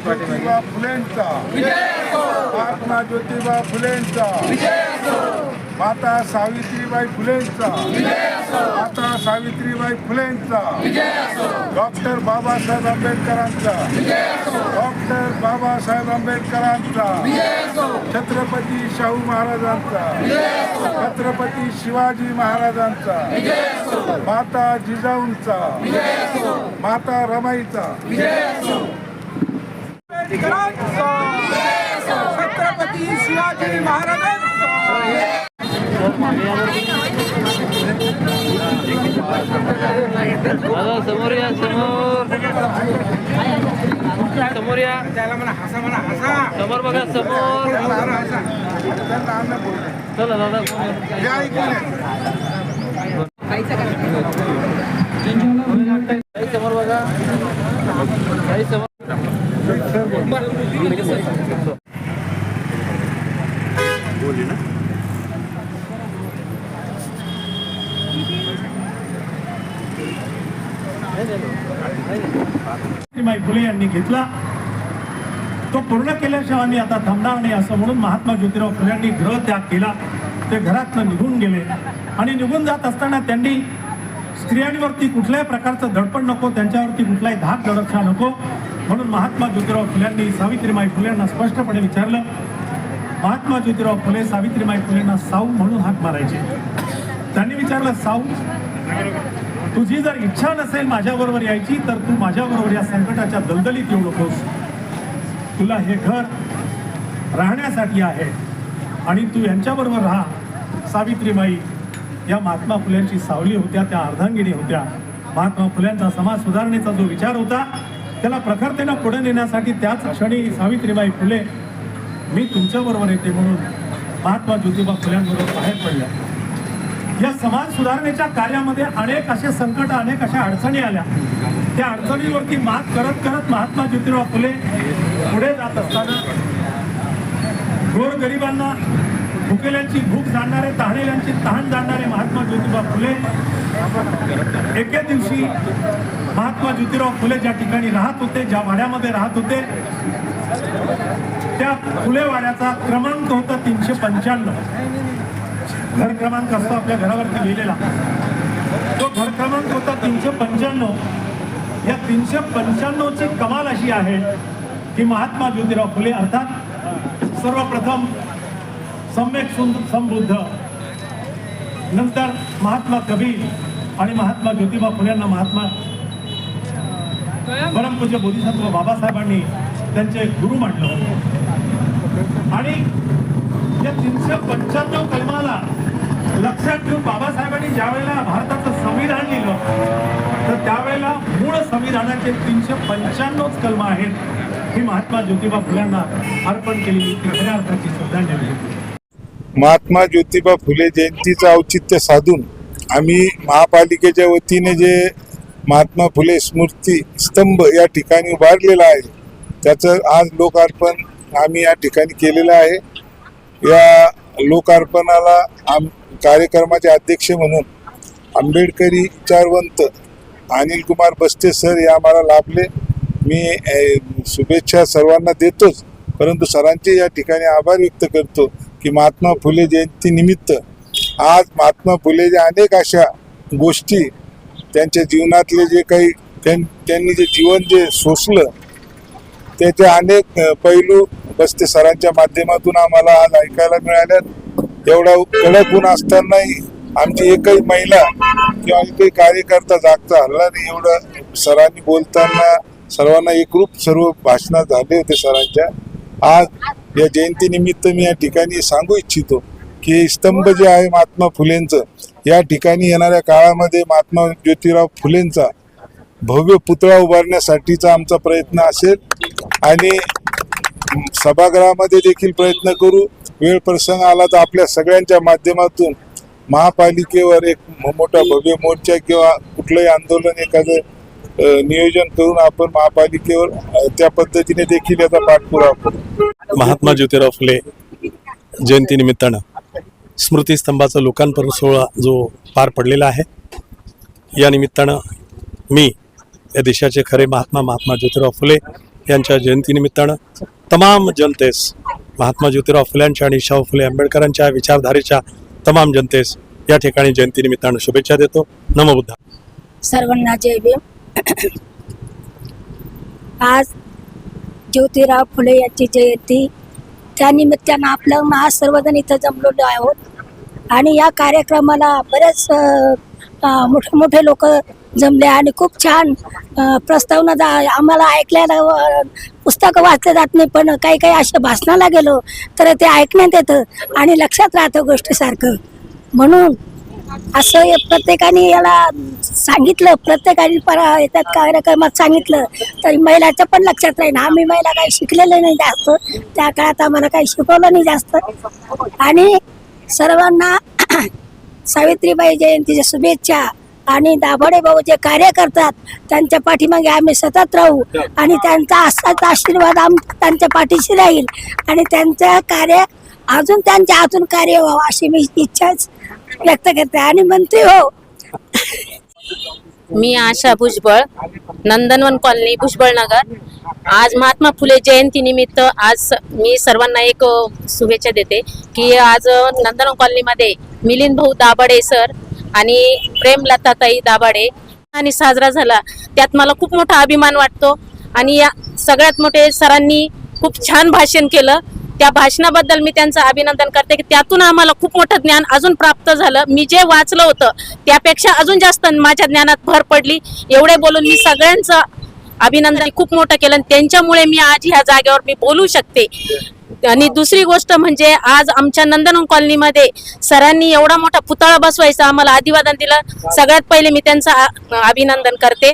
ज्योतिबा फुलेंचा महात्मा ज्योतिबा फुलेंचा माता सावित्रीबाई फुलेंचा माता सावित्रीबाई फुलेंचा डॉक्टर बाबासाहेब आंबेडकरांचा डॉक्टर बाबासाहेब आंबेडकरांचा छत्रपती शाहू महाराजांचा छत्रपती शिवाजी महाराजांचा माता जिजाऊंचा माता रमाईचा छत्रपती शिवाजी महाराजांचा समोर या समोर या त्याला म्हणा हसा म्हणा हसा समोर बघा समोर चला दादा समोर बघा समोर बोली ना सावित्रीबाई फुले यांनी घेतला तो पूर्ण केल्याशिवाय आम्ही आता थांबणार नाही असं म्हणून महात्मा ज्योतिराव फुले यांनी गृह त्याग केला. ते घरातनं निघून गेले आणि निघून जात असताना त्यांनी स्त्रियांवरती कुठल्याही प्रकारचं दडपण नको, त्यांच्यावरती कुठलाही धाक दडपणा नको म्हणून महात्मा ज्योतिराव फुले यांनी सावित्रीबाई फुले यांना स्पष्टपणे विचारलं. महात्मा ज्योतिराव फुले सावित्रीबाई फुलेंना साऊ म्हणून हाक मारायचे. त्यांनी विचारलं, साऊ तुझी जर इच्छा नसेल माझ्याबरोबर यायची तर तू माझ्याबरोबर या संकटाच्या दलदलीत येऊ नकोस. तुला हे घर राहण्यासाठी आहे आणि तू यांच्याबरोबर राहा. सावित्रीबाई या महात्मा फुल्यांची सावली होत्या, त्या अर्धांगिनी होत्या. महात्मा फुल्यांचा समाज सुधारणेचा जो विचार होता त्याला प्रखरतेनं पुढे नेण्यासाठी त्याच क्षणी सावित्रीबाई फुले मी तुमच्याबरोबर येते म्हणून महात्मा ज्योतिबा फुल्यांबरोबर बाहेर पडल्या. या समाज सुधारणेच्या कार्यामध्ये अनेक असे संकट, अनेक अशा अडचणी आल्या. त्या अडचणींवरती मात करत करत महात्मा ज्योतिराव फुले पुढे जात असताना गोरगरिबांना, भुकेल्यांची भूक जाणणारे, तहानेल्यांची तहान जाणणारे महात्मा ज्योतिबा फुले एके दिवशी महात्मा ज्योतिराव फुले ज्या ठिकाणी राहत होते, ज्या वाड्यामध्ये राहत होते त्या फुलेवाड्याचा क्रमांक होता 395. घर क्रमांक असतो आपल्या घरावरती लिहिलेला, तो घर क्रमांक होता 395. या 395ची कमाल अशी आहे की महात्मा ज्योतिराव फुले अर्थात सर्वप्रथम सम्यक समृद्ध, नंतर महात्मा कबीर आणि महात्मा ज्योतिबा फुलेंना महात्मा परमपूज्य बोधिसत्व बाबासाहेबांनी त्यांचे गुरु मानलं होतं. आणि या 395 कलमाला लक्षात ठेवून बाबासाहेबांनी ज्या वेळेला भारताचं संविधान लिहिलं तर त्यावेळेला मूळ संविधानाचे 395 कलम आहेत ही महात्मा ज्योतिबा फुल्यांना अर्पण केलेली खऱ्या अर्थाची श्रद्धांजली होती. महात्मा ज्योतिबा फुले जयंतीचं औचित्य साधून आम्ही महापालिकेच्या वतीने जे महात्मा फुले स्मृती स्तंभ या ठिकाणी उभारलेला आहे त्याचं आज लोकार्पण आम्ही या ठिकाणी केलेलं आहे. या लोकार्पणाला कार्यक्रमाचे अध्यक्ष म्हणून आंबेडकरी विचारवंत अनिल कुमार बस्ते सर हे आम्हाला लाभले. मी शुभेच्छा सर्वांना देतोच, परंतु सरांचे या ठिकाणी आभार व्यक्त करतो की महात्मा फुले जयंती निमित्त आज महात्मा फुलेच्या अनेक अशा गोष्टी त्यांच्या जीवनातले जे काही त्यांनी जे जीवन जे सोसलं त्याचे अनेक पैलू बस्ते सरांच्या माध्यमातून आम्हाला आज ऐकायला मिळाल्यात. एवढा कडक ऊन असतानाही आमची एकही महिला किंवा एकही कार्यकर्ता जागता हल्ला नाही. एवढं सरांनी बोलताना सर्वांना एकरूप सर्व भाषणात झाले होते सरांच्या. आज या जयंतीनिमित्त मी या ठिकाणी सांगू इच्छितो की स्तंभ जे आहे महात्मा फुलेंचं, या ठिकाणी येणाऱ्या काळामध्ये महात्मा ज्योतिराव फुलेंचा भव्य पुतळा उभारण्यासाठीचा आमचा प्रयत्न असेल आणि सभागृहामध्ये देखील प्रयत्न करू. वेळ प्रसंग आला तर आपल्या सगळ्यांच्या माध्यमातून महापालिकेवर एक मोठा भव्य मोर्चा किंवा कुठलंही आंदोलन एखादं नियोजन करून आपण महापालिकेवर त्या पद्धतीने देखील याचा पाठपुरावा करू. महात्मा ज्योतिराव फुले जयंतीनिमित्तानं स्मृतीस्तंभाचा लोकार्पण सोहळा जो पार पडलेला आहे, या निमित्तानं मी या देशाचे खरे महात्मा ज्योतिराव फुले यांच्या जयंतीनिमित्तानं तमाम जनतेस महात्मा ज्योतिराव फुल्यांच्या आणि शाहू फुले आंबेडकरांच्या विचारधारेच्या तमाम जनतेस या ठिकाणी जयंतीनिमित्तानं शुभेच्छा देतो. नमो बुद्धा. सर्वांना जय भीम. आज ज्योतिराव फुले यांची जयंती, त्या निमित्तानं आपलं आज सर्वजण इथं जमलेलो आहोत आणि या कार्यक्रमाला बरेच मोठे मोठे लोक जमले आणि खूप छान प्रस्तावना आम्हाला ऐकल्याला पुस्तकं वाचले जात नाही, पण काही काही अशा भाषणाला गेलो तर ते ऐकण्यात येतं आणि लक्षात राहतं गोष्टीसारखं. म्हणून असं प्रत्येकाने याला सांगितलं, प्रत्येकाने याच्यात कार्यक्रमात सांगितलं तर महिलाचं पण लक्षात राहील. आम्ही महिला काही शिकलेलं नाही जास्त, त्या काळात आम्हाला काही शिकवलं नाही जास्त. आणि सर्वांना सावित्रीबाई जयंतीच्या शुभेच्छा. आणि दाभाडे भाऊ जे कार्य करतात त्यांच्या पाठीमागे आम्ही सतत राहू आणि त्यांचा असाच आशीर्वाद त्यांच्या पाठीशी राहील आणि त्यांचं कार्य अजून त्यांच्या हातून कार्य व्हावं अशी मी इच्छाच व्यक्त करते आणि म्हणते हो. मी आशा भुजबळ, नंदनवन कॉलनी, भुजबळ नगर. आज महात्मा फुले जयंती निमित्त आज मी सर्वांना एक शुभेच्छा देते की आज नंदनवन कॉलनीमध्ये मिलिंद भाऊ दाभाडे सर आणि प्रेमलताताई दाभाडे आणि साजरा झाला. त्यात मला खूप मोठा अभिमान वाटतो आणि या सगळ्यात मोठे सरांनी खूप छान भाषण केलं. त्या भाषणाबद्दल मी त्यांचं अभिनंदन करते की त्यातून आम्हाला खूप मोठं ज्ञान अजून प्राप्त झालं. मी जे वाचलं होतं त्यापेक्षा अजून जास्त माझ्या ज्ञानात भर पडली. एवढे बोलून मी सगळ्यांचं अभिनंदन खूप मोठं केलं आणि त्यांच्यामुळे मी आज ह्या जागेवर मी बोलू शकते. आणि दुसरी गोष्ट म्हणजे आज आमच्या नंदनवन कॉलनीमध्ये सरांनी एवढा मोठा पुतळा बसवायचा आम्हाला अभिवादन दिलं. सगळ्यात पहिले मी त्यांचं अभिनंदन करते.